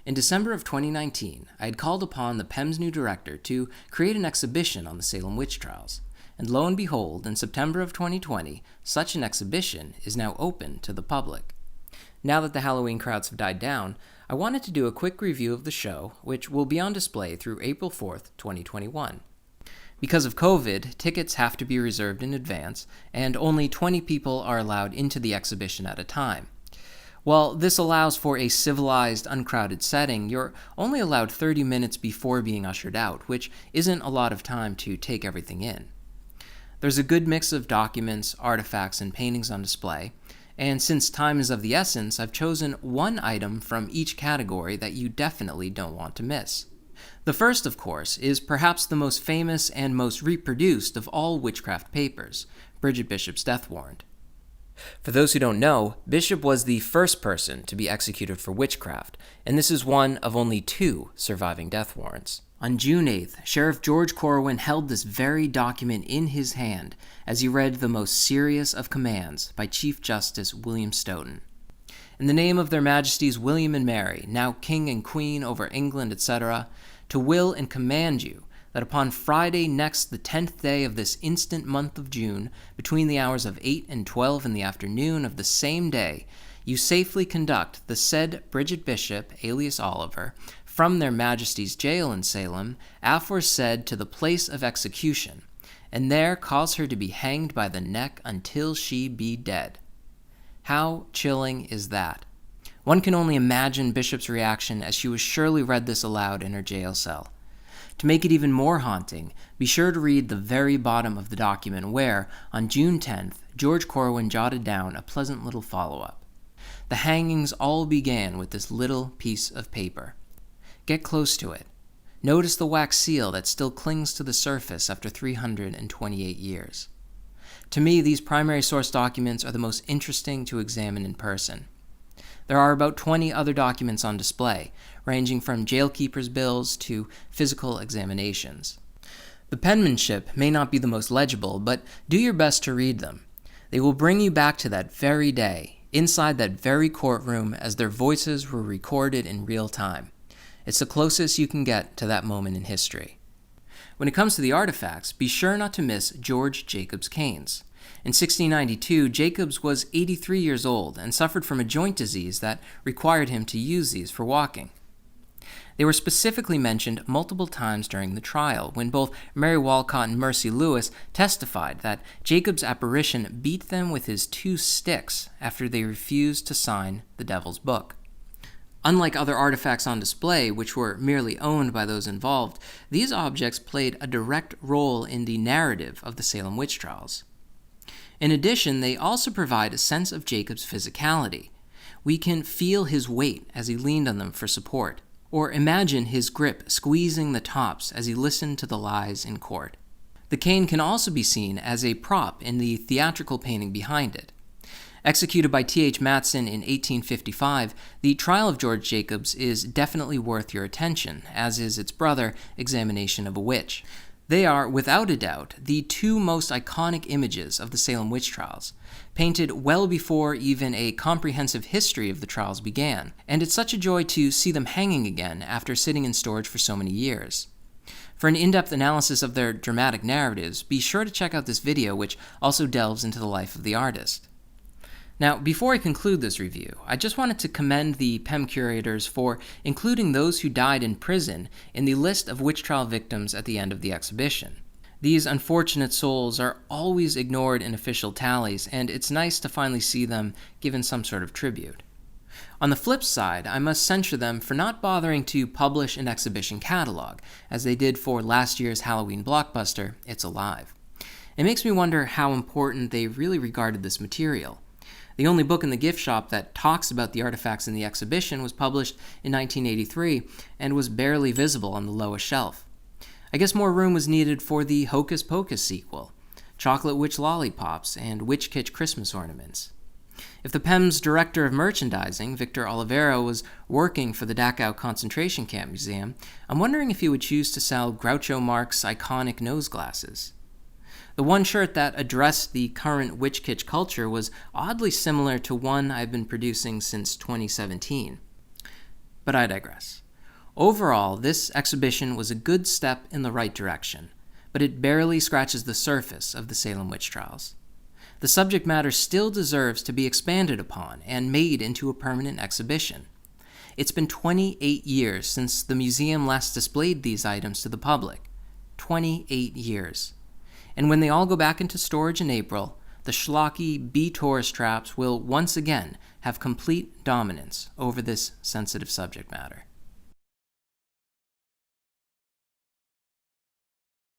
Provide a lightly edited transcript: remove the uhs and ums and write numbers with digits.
In December of 2019, I had called upon the PEM's new director to create an exhibition on the Salem Witch Trials. And lo and behold, in September of 2020, such an exhibition is now open to the public. Now that the Halloween crowds have died down, I wanted to do a quick review of the show, which will be on display through April 4th, 2021. Because of COVID, tickets have to be reserved in advance, and only 20 people are allowed into the exhibition at a time. While this allows for a civilized, uncrowded setting, you're only allowed 30 minutes before being ushered out, which isn't a lot of time to take everything in. There's a good mix of documents, artifacts, and paintings on display, and since time is of the essence, I've chosen one item from each category that you definitely don't want to miss. The first, of course, is perhaps the most famous and most reproduced of all witchcraft papers, Bridget Bishop's death warrant. For those who don't know, Bishop was the first person to be executed for witchcraft, and this is one of only 2 surviving death warrants. On June 8th, Sheriff George Corwin held this very document in his hand as he read the most serious of commands by Chief Justice William Stoughton. In the name of their Majesties William and Mary, now King and Queen over England, etc., to will and command you that upon Friday next the 10th day of this instant month of June, between the hours of 8 and 12 in the afternoon of the same day, you safely conduct the said Bridget Bishop, alias Oliver, from their Majesties' jail in Salem, aforesaid to the place of execution, and there cause her to be hanged by the neck until she be dead. How chilling is that? One can only imagine Bishop's reaction as she was surely read this aloud in her jail cell. To make it even more haunting, be sure to read the very bottom of the document where, on June 10th, George Corwin jotted down a pleasant little follow-up. The hangings all began with this little piece of paper. Get close to it. Notice the wax seal that still clings to the surface after 328 years. To me, these primary source documents are the most interesting to examine in person. There are about 20 other documents on display, ranging from jailkeepers' bills to physical examinations. The penmanship may not be the most legible, but do your best to read them. They will bring you back to that very day, inside that very courtroom as their voices were recorded in real time. It's the closest you can get to that moment in history. When it comes to the artifacts, be sure not to miss George Jacobs' canes. In 1692, Jacobs was 83 years old and suffered from a joint disease that required him to use these for walking. They were specifically mentioned multiple times during the trial, when both Mary Walcott and Mercy Lewis testified that Jacobs' apparition beat them with his 2 sticks after they refused to sign the Devil's Book. Unlike other artifacts on display, which were merely owned by those involved, these objects played a direct role in the narrative of the Salem Witch Trials. In addition, they also provide a sense of Jacob's physicality. We can feel his weight as he leaned on them for support, or imagine his grip squeezing the tops as he listened to the lies in court. The cane can also be seen as a prop in the theatrical painting behind it. Executed by T.H. Matson in 1855, the trial of George Jacobs is definitely worth your attention, as is its brother, Examination of a Witch. They are, without a doubt, the 2 most iconic images of the Salem Witch Trials, painted well before even a comprehensive history of the trials began, and it's such a joy to see them hanging again after sitting in storage for so many years. For an in-depth analysis of their dramatic narratives, be sure to check out this video, which also delves into the life of the artist. Now, before I conclude this review, I just wanted to commend the PEM curators for including those who died in prison in the list of witch trial victims at the end of the exhibition. These unfortunate souls are always ignored in official tallies, and it's nice to finally see them given some sort of tribute. On the flip side, I must censure them for not bothering to publish an exhibition catalog, as they did for last year's Halloween blockbuster, It's Alive. It makes me wonder how important they really regarded this material. The only book in the gift shop that talks about the artifacts in the exhibition was published in 1983 and was barely visible on the lowest shelf. I guess more room was needed for the Hocus Pocus sequel, Chocolate Witch Lollipops, and Witch Kitsch Christmas ornaments. If the PEM's director of merchandising, Victor Oliveira, was working for the Dachau concentration camp museum, I'm wondering if he would choose to sell Groucho Marx's iconic nose glasses. The one shirt that addressed the current witch kitsch culture was oddly similar to one I've been producing since 2017. But I digress. Overall, this exhibition was a good step in the right direction, but it barely scratches the surface of the Salem Witch Trials. The subject matter still deserves to be expanded upon and made into a permanent exhibition. It's been 28 years since the museum last displayed these items to the public. 28 years. And when they all go back into storage in April, the schlocky bee tourist traps will once again have complete dominance over this sensitive subject matter.